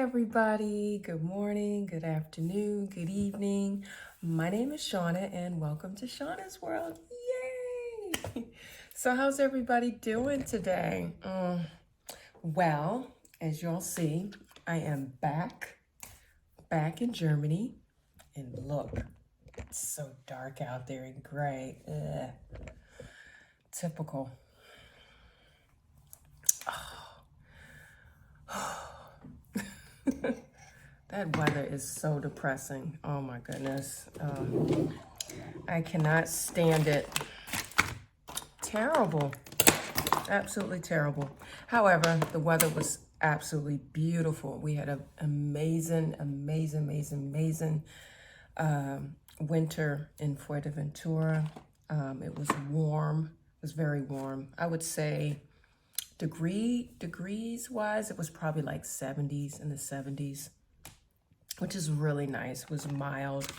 everybody. Good morning, good afternoon, good evening. My name is Shauna and welcome to Shauna's World. Yay! So how's everybody doing today? Well, as y'all see, I am back in Germany. And look, it's so dark out there and gray. Ugh. Typical. That weather is so depressing. Oh my goodness. I cannot stand it. Terrible. Absolutely terrible. However, the weather was absolutely beautiful. We had an amazing winter in Fuerteventura. It was warm. It was very warm. I would say degrees wise, it was probably like 70s, in the 70s, which is really nice. It was mild.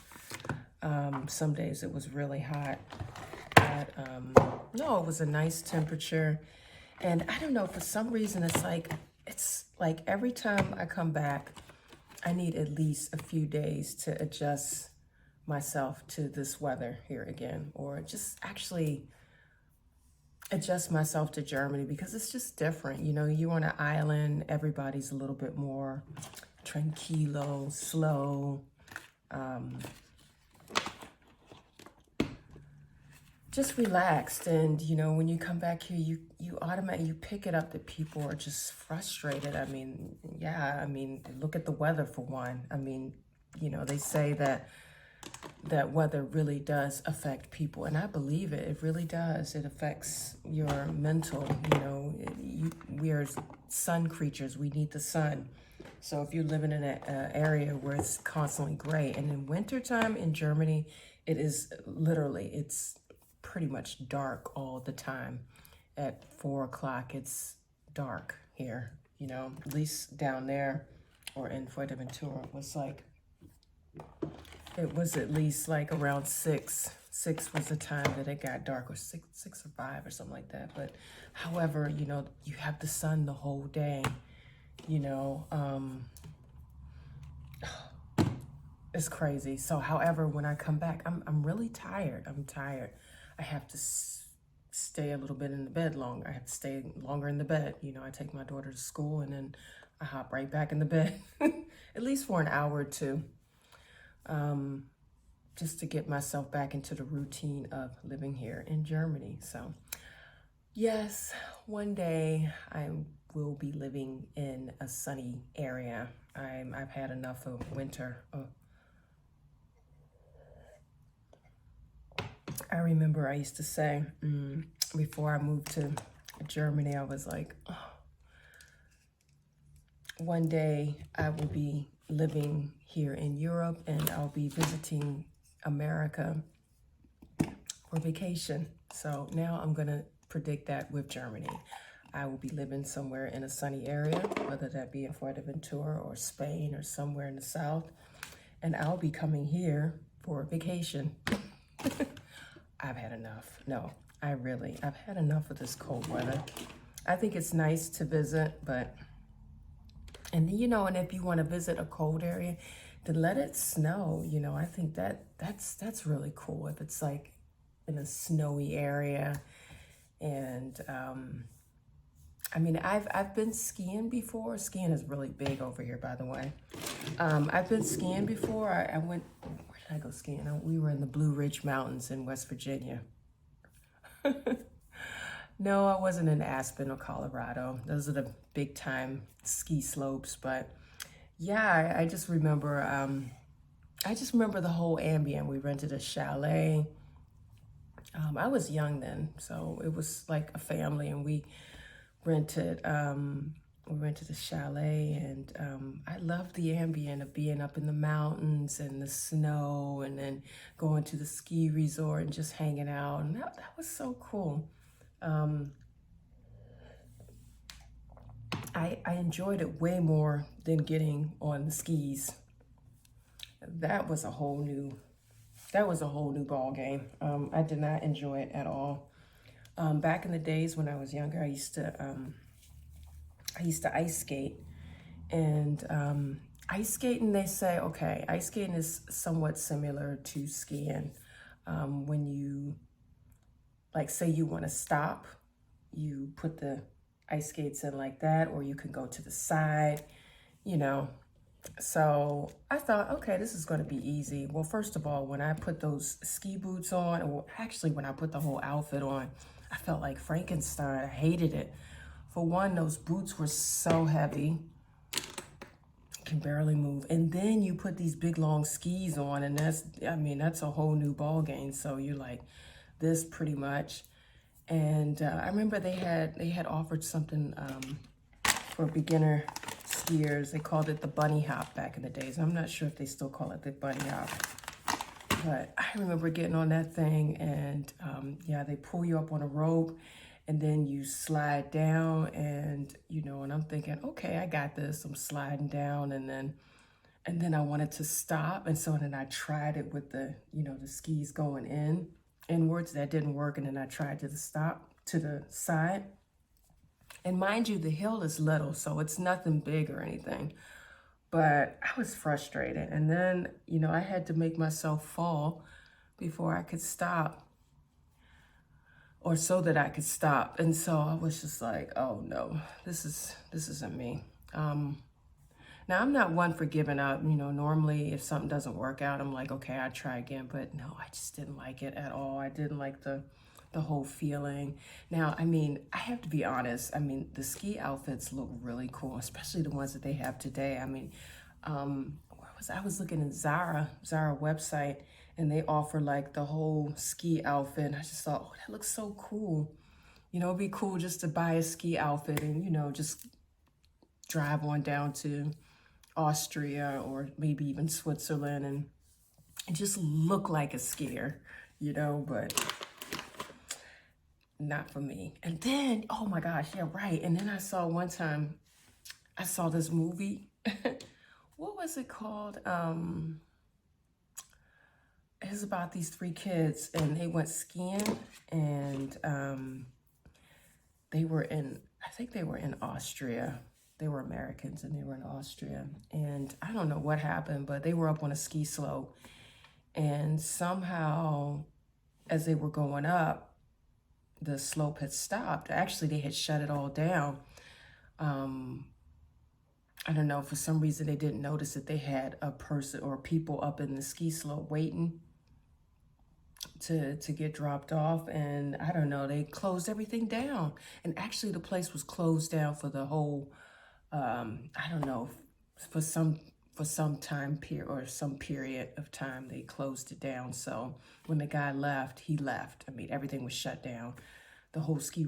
Some days it was really hot, but no, it was a nice temperature. And I don't know, for some reason, it's like every time I come back, I need at least a few days to adjust myself to this weather here again, or just actually adjust myself to Germany, because it's just different. You know, you're on an island, everybody's a little bit more tranquilo, slow, just relaxed. And you know, when you come back here, you automatically pick it up that people are just frustrated. I mean, yeah, I mean, look at the weather for one. I mean, you know, they say that weather really does affect people, and I believe it. It really does. It affects your mental. You know, we are sun creatures. We need the sun. So if you're living in an area where it's constantly gray, and in wintertime in Germany, it is literally, it's pretty much dark all the time. At 4 o'clock, it's dark here. You know, at least down there or in Fuerteventura, it was at least like around 6. 6 was the time that it got dark, or 6 or 5 or something like that. But however, you know, you have the sun the whole day, you know, it's crazy. So however, when I come back, I'm really tired. I'm tired. I have to stay a little bit in the bed longer. I have to stay longer in the bed. You know, I take my daughter to school and then I hop right back in the bed, at least for an hour or two. Just to get myself back into the routine of living here in Germany. So yes, one day I will be living in a sunny area. I've had enough of winter. I remember I used to say, before I moved to Germany, I was like, oh, one day I will be living here in Europe and I'll be visiting America for vacation. So now I'm gonna predict that with Germany. I will be living somewhere in a sunny area, whether that be in Fuerteventura or Spain or somewhere in the south, and I'll be coming here for vacation. I've had enough. No, I've had enough of this cold weather. I think it's nice to visit, but, and you know, and if you want to visit a cold area, then let it snow. You know, I think that's really cool if it's like in a snowy area. And I mean, I've been skiing before. Skiing is really big over here, by the way. I've been skiing before. I went, where did I go skiing? We were in the Blue Ridge Mountains in West Virginia. No, I wasn't in Aspen or Colorado. Those are the big time ski slopes. But yeah, I just remember, the whole ambient. We rented a chalet. I was young then, so it was like a family, and we rented a chalet, and I loved the ambient of being up in the mountains and the snow, and then going to the ski resort and just hanging out, and that was so cool. I enjoyed it way more than getting on the skis. That was a whole new ball game. I did not enjoy it at all. Back in the days when I was younger, I used to ice skate, And ice skating, they say, okay, ice skating is somewhat similar to skiing. When you, like, say you want to stop, you put the ice skates in like that, or you can go to the side, you know. So I thought, okay, this is going to be easy. Well, first of all, when I put those ski boots on, or actually when I put the whole outfit on, I felt like Frankenstein. I hated it. For one, those boots were so heavy. Can barely move. And then you put these big long skis on, and that's a whole new ball game. So you're like this pretty much. And I remember they had offered something for beginner skiers. They called it the bunny hop back in the days. I'm not sure if they still call it the bunny hop, but I remember getting on that thing, and yeah, they pull you up on a rope, and then you slide down, and and I'm thinking, okay, I got this. I'm sliding down, and then I wanted to stop, and so then I tried it with the the skis going inwards. That didn't work, and then I tried to the side. And mind you, the hill is little, so it's nothing big or anything. But I was frustrated, and then I had to make myself fall before I could stop, or so that I could stop. And so I was just like, oh no, this isn't me. Now, I'm not one for giving up. Normally if something doesn't work out, I'm like, okay, I'll try again. But no, I just didn't like it at all. I didn't like the whole feeling. Now, I have to be honest. The ski outfits look really cool, especially the ones that they have today. I was looking at Zara website, and they offer like the whole ski outfit. And I just thought, oh, that looks so cool. It'd be cool just to buy a ski outfit and, just drive on down to Austria or maybe even Switzerland and just look like a skier, but not for me. And then, oh my gosh, yeah, right. And then I saw this movie. What was it called? It was about these 3 kids, and they went skiing, and I think they were in Austria. They were Americans, and they were in Austria. And I don't know what happened, but they were up on a ski slope, and somehow as they were going up, the slope had stopped. Actually, they had shut it all down. I don't know, for some reason they didn't notice that they had a person or people up in the ski slope waiting to get dropped off. And I don't know, they closed everything down. And actually the place was closed down for the whole, I don't know, for some time period or some period of time they closed it down. So when the guy left, he left. Everything was shut down. The whole ski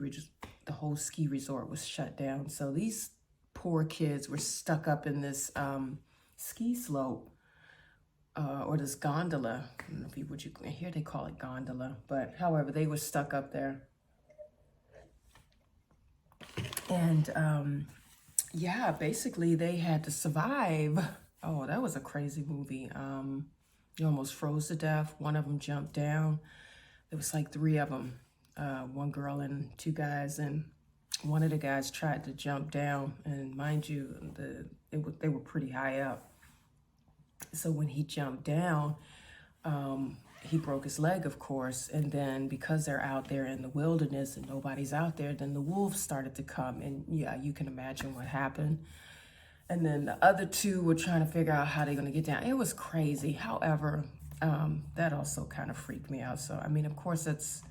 resort was shut down. So these poor kids were stuck up in this ski slope or this gondola. I don't know if here they call it gondola, but however, they were stuck up there. And yeah, basically they had to survive. Oh, that was a crazy movie. You almost froze to death. One of them jumped down. There was like 3 of them, 1 girl and 2 guys, and one of the guys tried to jump down, and mind you, they were pretty high up. So when he jumped down, he broke his leg, of course. And then because they're out there in the wilderness and nobody's out there, then the wolves started to come, and yeah, you can imagine what happened. And then the other 2 were trying to figure out how they're going to get down. It was crazy. However, that also kind of freaked me out. So, of course, it's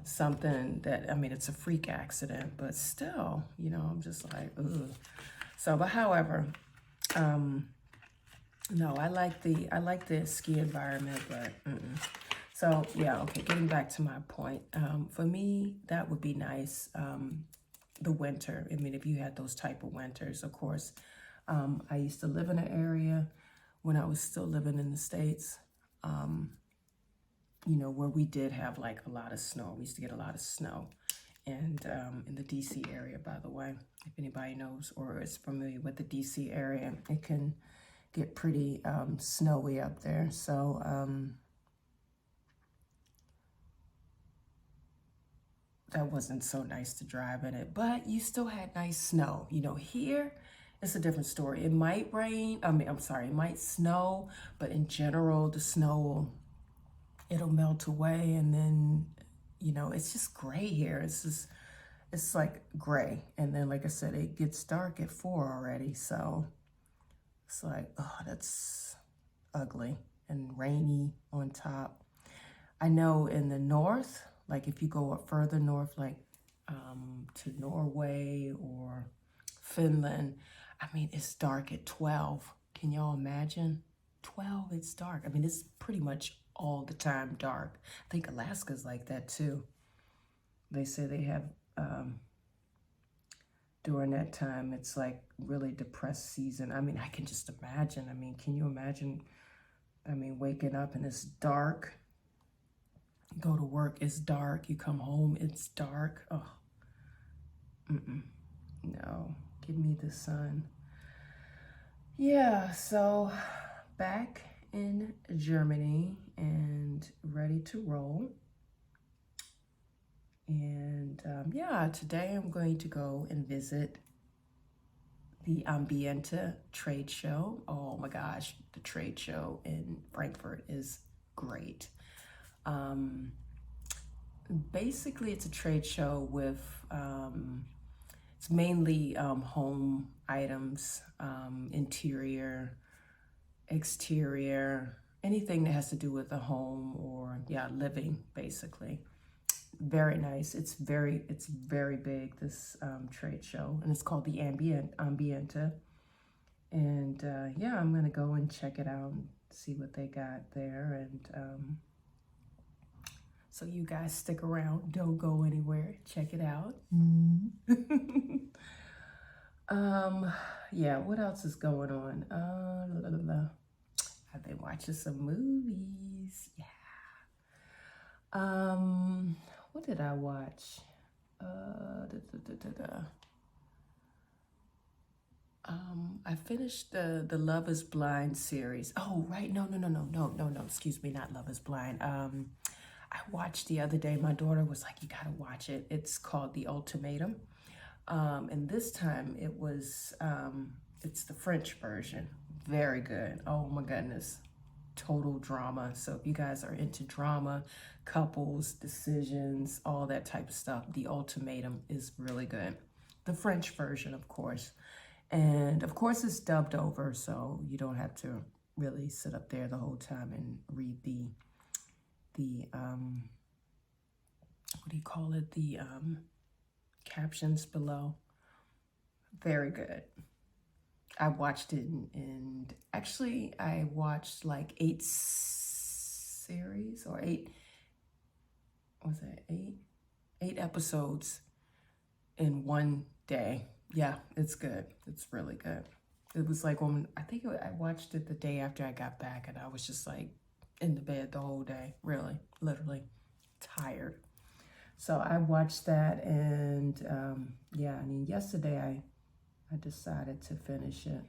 something that, it's a freak accident, but still, I'm just like, ugh. So, but however, no, I like the ski environment, but So yeah, okay, getting back to my point, for me, that would be nice. The winter, if you had those type of winters, of course. I used to live in an area when I was still living in the States, where we did have like a lot of snow. We used to get a lot of snow. And in the DC area, by the way, if anybody knows or is familiar with the DC area, it can get pretty snowy up there. So that wasn't so nice to drive in it, but you still had nice snow. Here it's a different story. It might rain. I'm sorry, it might snow, but in general, the snow, it'll melt away, and then, it's just gray here. It's like gray. And then, like I said, it gets dark at 4 already. So it's like, oh, that's ugly and rainy on top. I know in the north, like if you go up further north, like to Norway or Finland, I mean, it's dark at 12. Can y'all imagine? 12, it's dark. I mean, it's pretty much all the time dark. I think Alaska's like that too. They say they have, during that time, it's like really depressed season. I mean, I can just imagine. I mean, can you imagine, waking up and it's dark? Go to work, it's dark. You come home, it's dark. Oh, no, give me the sun. Yeah, so back in Germany and ready to roll. And yeah, today I'm going to go and visit the Ambiente trade show. Oh my gosh, the trade show in Frankfurt is great. Basically, it's a trade show with, it's mainly home items, interior, exterior, anything that has to do with a home or, yeah, living, basically. Very nice. It's very big, this trade show, and it's called the Ambiente. And yeah, I'm gonna go and check it out and see what they got there. And so you guys stick around, don't go anywhere, check it out. Yeah, what else is going on? I've been watching some movies. Yeah. What did I watch? I finished the Love is Blind series. Oh, right. No. Excuse me, not Love is Blind. I watched the other day. My daughter was like, "You gotta watch it." It's called The Ultimatum, and this time it was. It's the French version. Very good. Oh my goodness, total drama. So if you guys are into drama, couples, decisions, all that type of stuff, The Ultimatum is really good. The French version, of course. And of course it's dubbed over, so you don't have to really sit up there the whole time and read the what do you call it? The captions below. Very good. I watched it and actually I watched like 8 series or 8, was it 8? 8 episodes in one day. Yeah, it's good. It's really good. It was like I watched it the day after I got back, and I was just like in the bed the whole day, really, literally tired. So I watched that, and yeah, I mean, yesterday I decided to finish it,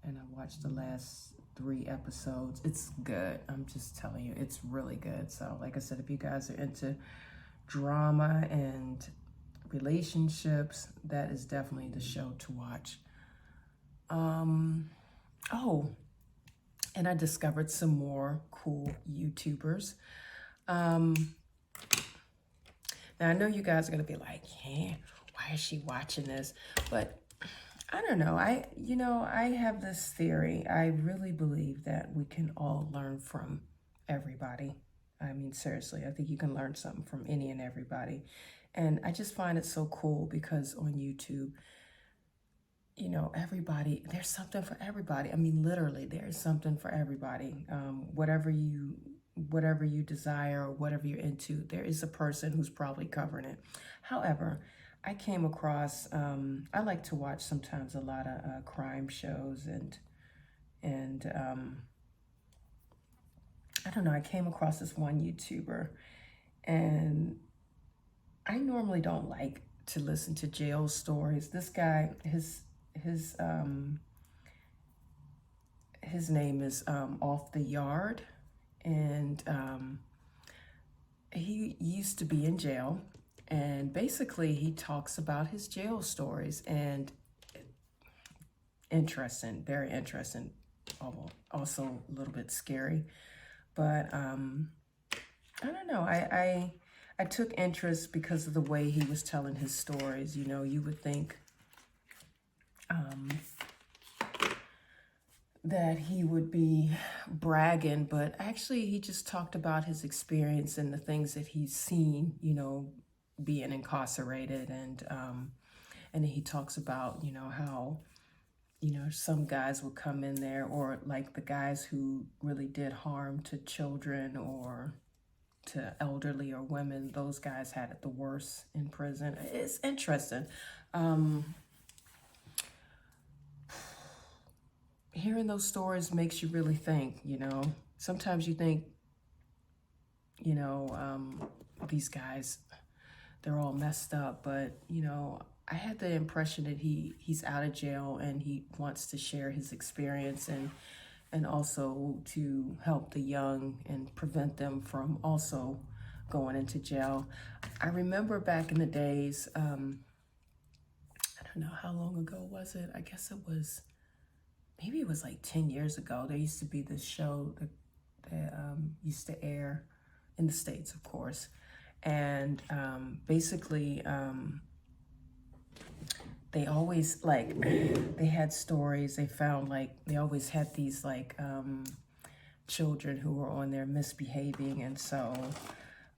and I watched the last 3 episodes. It's good. I'm just telling you, it's really good. So like I said, if you guys are into drama and relationships, that is definitely the show to watch. Oh, and I discovered some more cool YouTubers. Now I know you guys are gonna be like, yeah, why is she watching this? But I don't know. I have this theory. I really believe that we can all learn from everybody. I mean, seriously, I think you can learn something from any and everybody. And I just find it so cool because on YouTube, everybody, there's something for everybody. I mean, literally, there's something for everybody. Whatever you desire or whatever you're into, there is a person who's probably covering it. However, I came across, I like to watch sometimes a lot of crime shows and I don't know, I came across this one YouTuber, and I normally don't like to listen to jail stories. This guy, his name is Off the Yard, and he used to be in jail, and basically he talks about his jail stories, and interesting, very interesting, also a little bit scary. But I don't know. I took interest because of the way he was telling his stories. You know, you would think that he would be bragging, but actually he just talked about his experience and the things that he's seen, you know, being incarcerated. And he talks about, you know, how, you know, some guys would come in there, or like the guys who really did harm to children or to elderly or women, those guys had it the worst in prison. It's interesting. Hearing those stories makes you really think, you know. Sometimes you think, you know, these guys, they're all messed up, but, you know, I had the impression that he's out of jail and he wants to share his experience and also to help the young and prevent them from also going into jail. I remember back in the days, I don't know how long ago was it? I guess it was, maybe it was like 10 years ago. There used to be this show that used to air in the States, of course. And basically, they always, like, they had stories. They found, like, they always had these, like, children who were on there misbehaving. And so,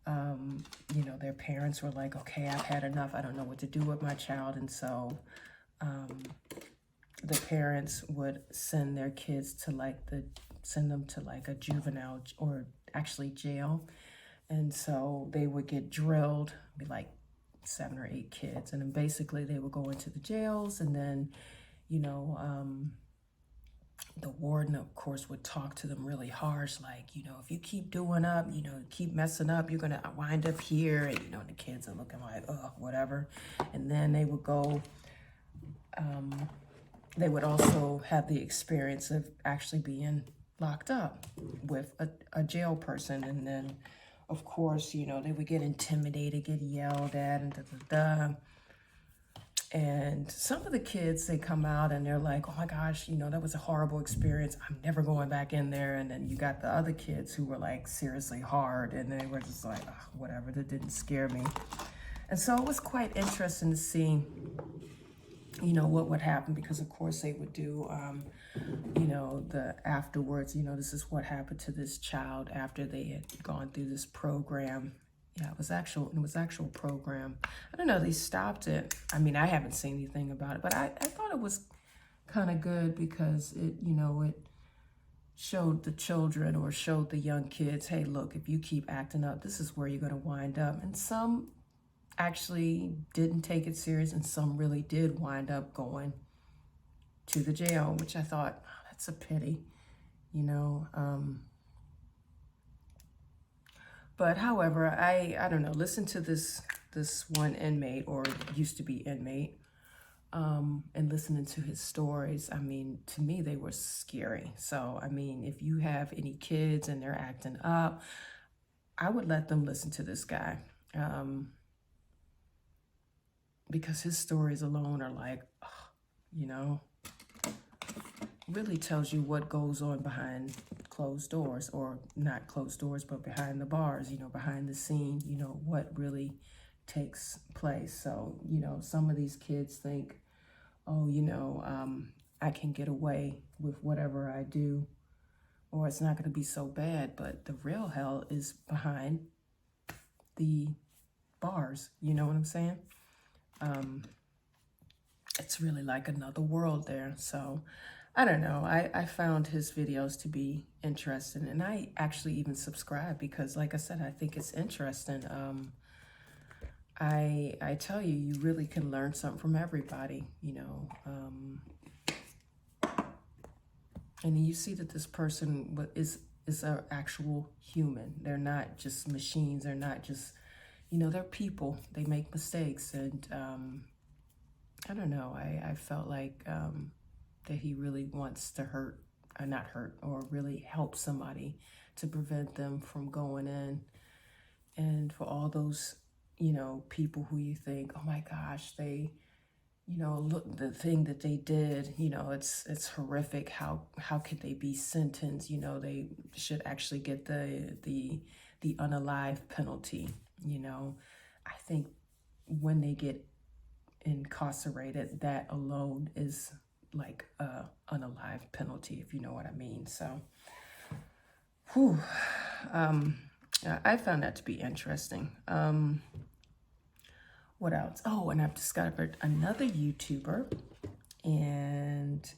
you know, their parents were like, okay, I've had enough. I don't know what to do with my child. And so the parents would send their kids to send them to like a juvenile or actually jail. And so they would get drilled, be like 7 or 8 kids. And then basically they would go into the jails, and then, you know, the warden, of course, would talk to them really harsh, like, you know, if you keep doing up, you know, keep messing up, you're going to wind up here. And, you know, the kids are looking like, oh, whatever. And then they would go, they would also have the experience of actually being locked up with a jail person. And then, of course, you know, they would get intimidated, get yelled at, and da-da-da. And some of the kids, they come out and they're like, oh my gosh, you know, that was a horrible experience. I'm never going back in there. And then you got the other kids who were like seriously hard, and they were just like, oh, whatever, that didn't scare me. And so it was quite interesting to see, you know, what would happen, because of course they would do, you know, the afterwards, you know, this is what happened to this child after they had gone through this program. Yeah, it was actual program. I don't know, they stopped it. I mean, I haven't seen anything about it, but I thought it was kind of good, because it, you know, it showed the children, or showed the young kids, hey, look, if you keep acting up, this is where you're going to wind up. And some actually didn't take it serious, and some really did wind up going to the jail, which I thought, oh, that's a pity, you know. But however, I don't know, listen to this one inmate, or used to be inmate, and listening to his stories. I mean, to me, they were scary. So, I mean, if you have any kids and they're acting up, I would let them listen to this guy. Because his stories alone are like, oh, you know, really tells you what goes on behind closed doors, or not closed doors, but behind the bars, you know, behind the scene, you know, what really takes place. So, you know, some of these kids think, oh, you know, I can get away with whatever I do, or it's not going to be so bad. But the real hell is behind the bars. You know what I'm saying? It's really like another world there. So I don't know. I found his videos to be interesting, and I actually even subscribe, because like I said, I think it's interesting. I tell you, you really can learn something from everybody, you know. And you see that this person is an actual human. They're not just machines. They're not just, you know, they're people. They make mistakes. And I don't know. I felt like that he really wants to not hurt, or really help somebody to prevent them from going in. And for all those, you know, people who you think, oh my gosh, they you know, look, the thing that they did, you know, it's horrific. How could they be sentenced? You know, they should actually get the unalive penalty. You know, I think when they get incarcerated, that alone is like a unalive penalty, if you know what I mean. So, whew, I found that to be interesting. What else? Oh, and I've discovered another YouTuber, and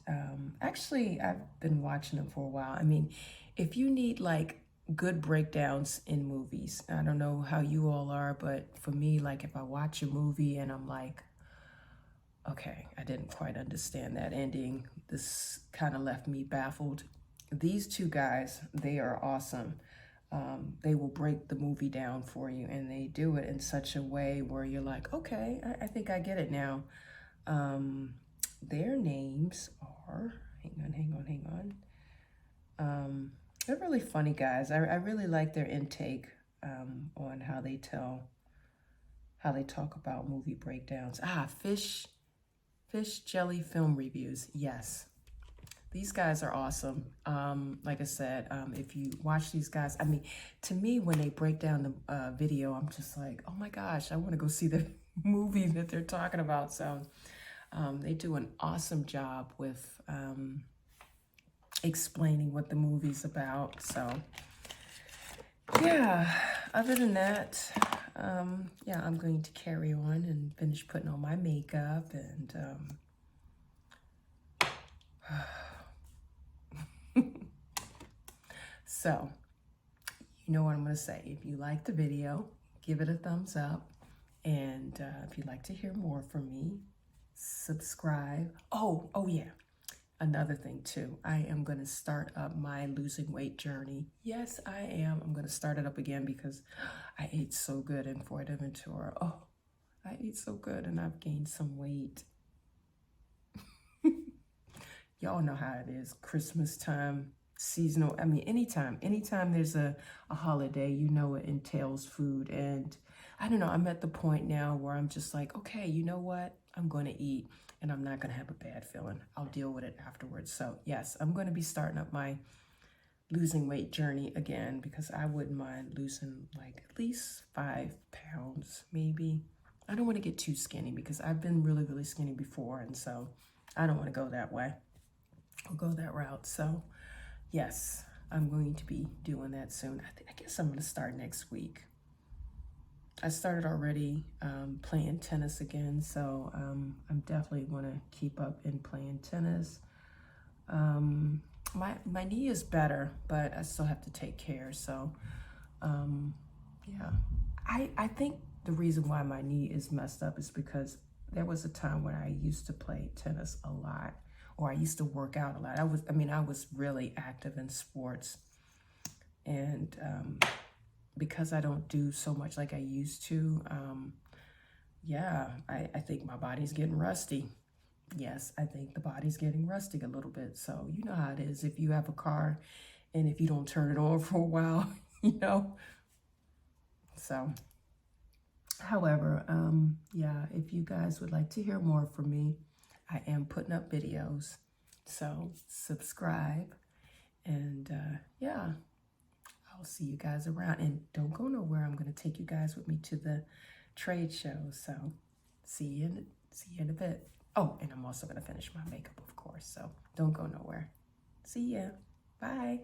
actually, I've been watching him for a while. I mean, if you need like good breakdowns in movies, I don't know how you all are, but for me, like if I watch a movie and I'm like, okay, I didn't quite understand that ending, this kind of left me baffled. These two guys, they are awesome. They will break the movie down for you, and they do it in such a way where you're like, okay, I think I get it now. Their names are, hang on. They're really funny guys. I really like their intake on how they talk about movie breakdowns. Fish Jelly Film Reviews. Yes. These guys are awesome. Like I said, if you watch these guys, I mean, to me, when they break down the video, I'm just like, oh my gosh, I want to go see the movie that they're talking about. So they do an awesome job with explaining what the movie's about. So yeah, other than that, yeah, I'm going to carry on and finish putting on my makeup and so, you know what I'm going to say. If you like the video, give it a thumbs up. And if you'd like to hear more from me, subscribe. Oh yeah. Another thing too, I am going to start up my losing weight journey. Yes, I am. I'm going to start it up again because I ate so good in Fuerteventura. Oh, I ate so good and I've gained some weight. Y'all know how it is. Christmas time, seasonal. I mean, anytime there's a holiday, you know it entails food. And I don't know, I'm at the point now where I'm just like, okay, you know what? I'm going to eat and I'm not going to have a bad feeling. I'll deal with it afterwards. So yes, I'm going to be starting up my losing weight journey again because I wouldn't mind losing like at least 5 pounds, maybe. I don't want to get too skinny because I've been really, really skinny before. And so I don't want to go that way. I'll go that route. So yes, I'm going to be doing that soon. I guess I'm going to start next week. I started already playing tennis again, so I'm definitely going to keep up in playing tennis. My knee is better, but I still have to take care. So yeah, I think the reason why my knee is messed up is because there was a time when I used to play tennis a lot, or I used to work out a lot. I was really active in sports, and because I don't do so much like I used to, yeah, I think my body's getting rusty. Yes, I think the body's getting rusty a little bit. So you know how it is if you have a car and if you don't turn it on for a while, you know. So, however, yeah, if you guys would like to hear more from me, I am putting up videos. So subscribe and yeah, I'll see you guys around. And don't go nowhere. I'm going to take you guys with me to the trade show. So see you in a bit. Oh, and I'm also going to finish my makeup, of course. So don't go nowhere. See ya. Bye.